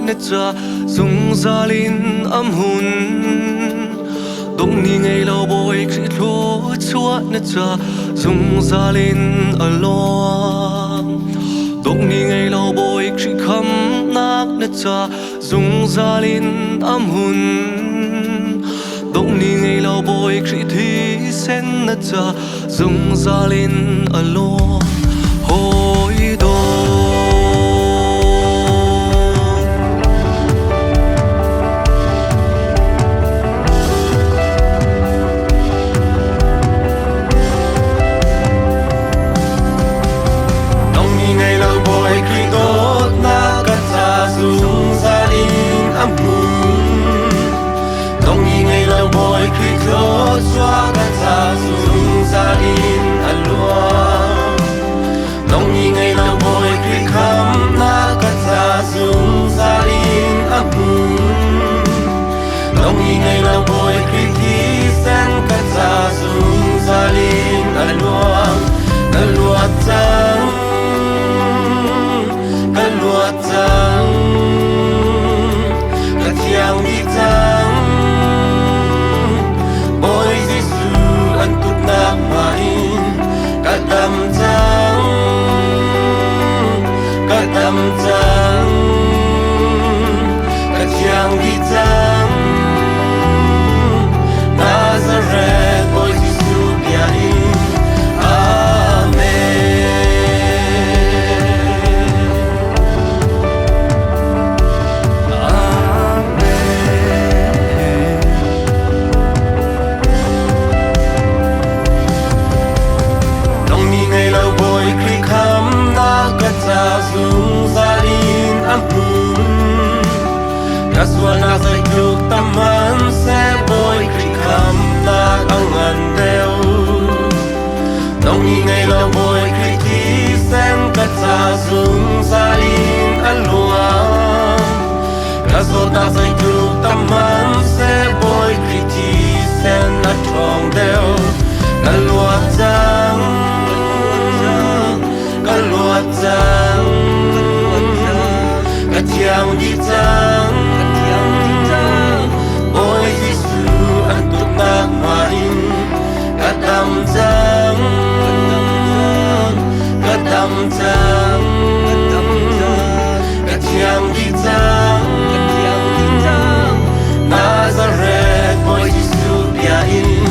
na cha zung zalin am hun dong ni ngay lo boy khi thua chua na cha zung zalin along dong ni ngay lo boy khi kham nak na cha zung zalin am hun dong ni ngay lo boy khi thi sen na cha zung zalin along hoi do xóa cả xa dung gia đình ăn lúa nông nhị ngày lâu bồi khi khám na cả xa dung gia đình ăn mừng nông nhị ngày lâu bồi khi thi sen cả xa dung gia đình ăn lúa trắng cả lúa trắng cả chiang đi trắng Kadam trắng cả chiang đi trắng Nazareth ôi Giêsu bia in Amen nông ni ngày lâu bồi khi khám na cả cha dung gia đình am hun kaswa na sai juk taman se boy khi khám na ang an deu nông ni ngày lâu bồi khi thi sen cả cha dung gia đình an luang kaswa na sai juk taman se boy khi thi sen na trong deu cả lúa trắng cả lúa trắng cả chiang đi trắng ôi Giêsu ăn tốt nạc mà in cả đam trắng cả đam trắng cả chiang đi trắng Nazareth ôi Giêsu bia in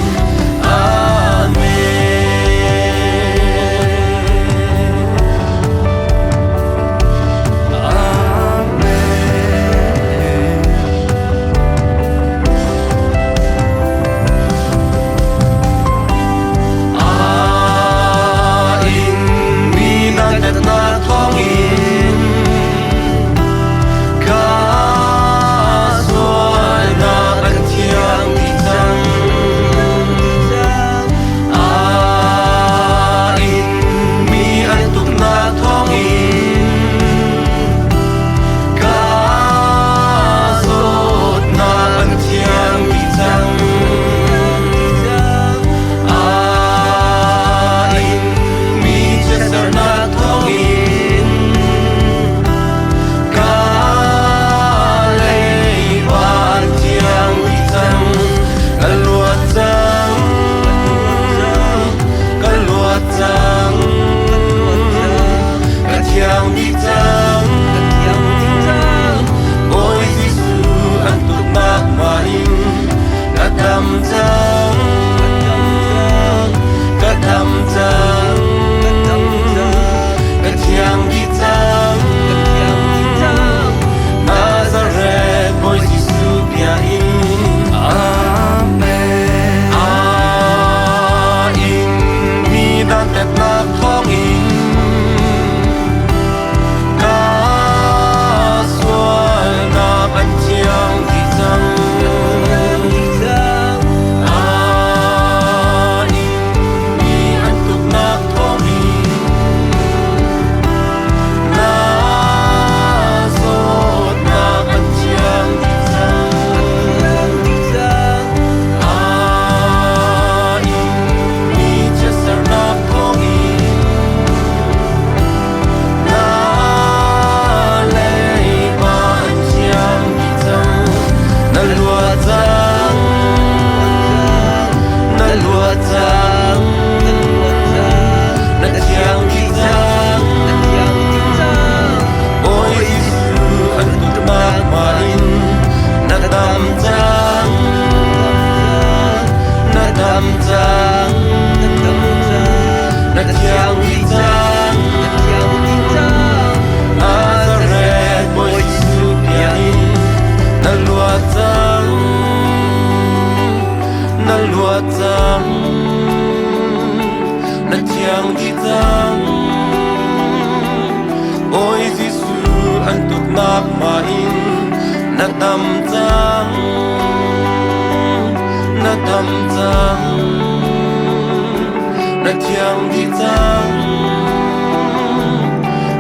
that night chang na thiang di chang ôi Giêsu an tut nak ma in na tam chang na tam chang na thiang di chang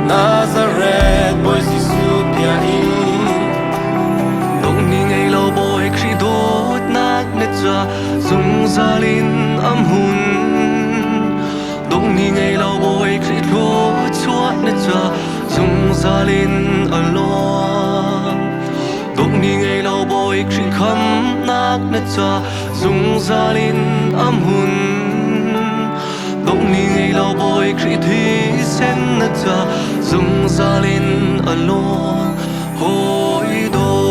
Nazareth boy Giêsu pia in dong ni ngay lo boy khi đốt nát nết cha dung zalin am hun dong ni ngay lo boy khi đốt chua nết cha dung zalin along dong ni ngay lo boy khi kham nát nết cha dung zalin am hun dong ni ngay lo boy khi thi sen nết cha dung zalin along hoi do